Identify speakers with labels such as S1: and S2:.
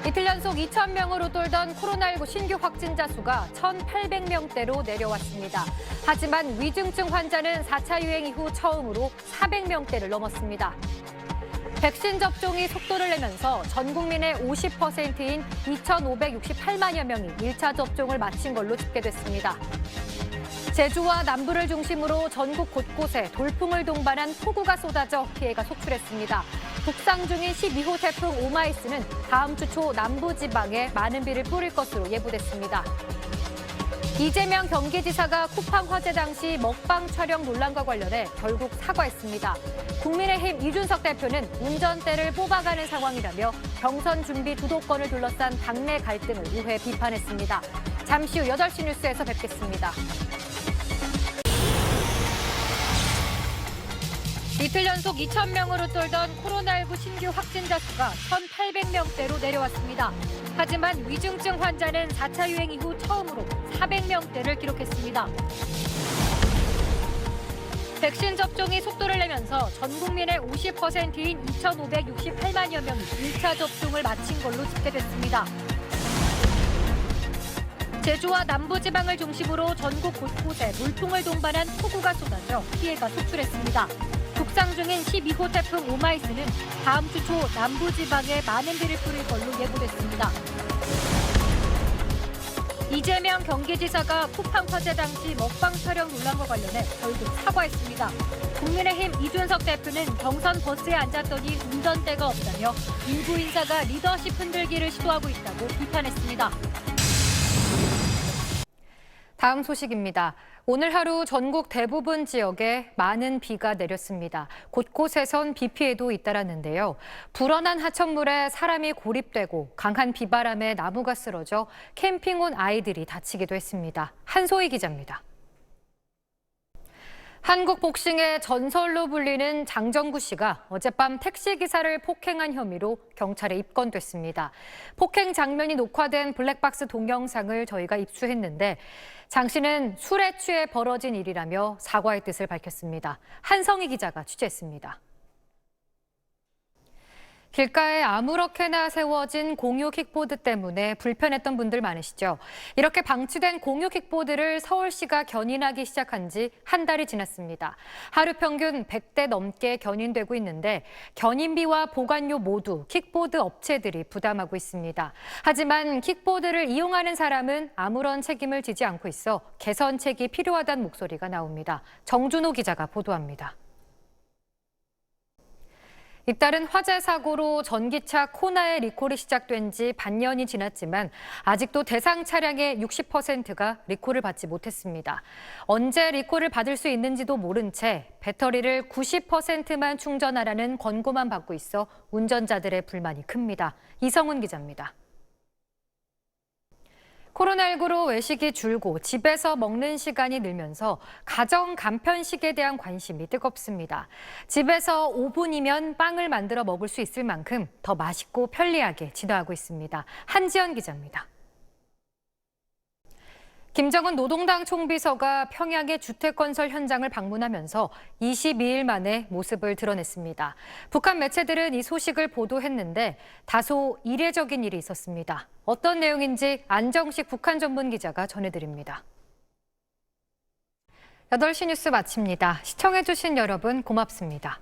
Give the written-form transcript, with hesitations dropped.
S1: 이틀 연속 2,000명으로 돌던 코로나19 신규 확진자 수가 1,800명대로 내려왔습니다. 하지만 위중증 환자는 4차 유행 이후 처음으로 400명대를 넘었습니다. 백신 접종이 속도를 내면서 전 국민의 50%인 2,568만여 명이 1차 접종을 마친 걸로 집계됐습니다. 제주와 남부를 중심으로 전국 곳곳에 돌풍을 동반한 폭우가 쏟아져 피해가 속출했습니다. 북상 중인 12호 태풍 오마이스는 다음 주 초 남부지방에 많은 비를 뿌릴 것으로 예보됐습니다. 이재명 경기지사가 쿠팡 화재 당시 먹방 촬영 논란과 관련해 결국 사과했습니다. 국민의힘 이준석 대표는 운전대를 뽑아가는 상황이라며 경선 준비 주도권을 둘러싼 당내 갈등을 우회 비판했습니다. 잠시 후 8시 뉴스에서 뵙겠습니다. 이틀 연속 2,000명으로 돌던 코로나19 신규 확진자 수가 1,800명대로 내려왔습니다. 하지만 위중증 환자는 4차 유행 이후 처음으로 400명대를 기록했습니다. 백신 접종이 속도를 내면서 전 국민의 50%인 2,568만여 명이 1차 접종을 마친 걸로 집계됐습니다. 제주와 남부지방을 중심으로 전국 곳곳에 돌풍을 동반한 폭우가 쏟아져 피해가 속출했습니다. 북상 중인 12호 태풍 오마이스는 다음 주 초 남부지방에 많은 비를 뿌릴 걸로 예보됐습니다. 이재명 경기지사가 쿠팡 화재 당시 먹방 촬영 논란과 관련해 결국 사과했습니다. 국민의힘 이준석 대표는 경선 버스에 앉았더니 운전대가 없다며 일부 인사가 리더십 흔들기를 시도하고 있다고 비판했습니다. 다음 소식입니다. 오늘 하루 전국 대부분 지역에 많은 비가 내렸습니다. 곳곳에선 비 피해도 잇따랐는데요. 불어난 하천물에 사람이 고립되고 강한 비바람에 나무가 쓰러져 캠핑 온 아이들이 다치기도 했습니다. 한소희 기자입니다. 한국 복싱의 전설로 불리는 장정구 씨가 어젯밤 택시기사를 폭행한 혐의로 경찰에 입건됐습니다. 폭행 장면이 녹화된 블랙박스 동영상을 저희가 입수했는데 장 씨는 술에 취해 벌어진 일이라며 사과의 뜻을 밝혔습니다. 한성희 기자가 취재했습니다. 길가에 아무렇게나 세워진 공유 킥보드 때문에 불편했던 분들 많으시죠? 이렇게 방치된 공유 킥보드를 서울시가 견인하기 시작한 지 한 달이 지났습니다. 하루 평균 100대 넘게 견인되고 있는데 견인비와 보관료 모두 킥보드 업체들이 부담하고 있습니다. 하지만 킥보드를 이용하는 사람은 아무런 책임을 지지 않고 있어 개선책이 필요하다는 목소리가 나옵니다. 정준호 기자가 보도합니다. 잇따른 화재 사고로 전기차 코나의 리콜이 시작된 지 반년이 지났지만 아직도 대상 차량의 60%가 리콜을 받지 못했습니다. 언제 리콜을 받을 수 있는지도 모른 채 배터리를 90%만 충전하라는 권고만 받고 있어 운전자들의 불만이 큽니다. 이성훈 기자입니다. 코로나19로 외식이 줄고 집에서 먹는 시간이 늘면서 가정 간편식에 대한 관심이 뜨겁습니다. 집에서 5분이면 빵을 만들어 먹을 수 있을 만큼 더 맛있고 편리하게 진화하고 있습니다. 한지연 기자입니다. 김정은 노동당 총비서가 평양의 주택건설 현장을 방문하면서 22일 만에 모습을 드러냈습니다. 북한 매체들은 이 소식을 보도했는데 다소 이례적인 일이 있었습니다. 어떤 내용인지 안정식 북한 전문 기자가 전해드립니다. 8시 뉴스 마칩니다. 시청해주신 여러분 고맙습니다.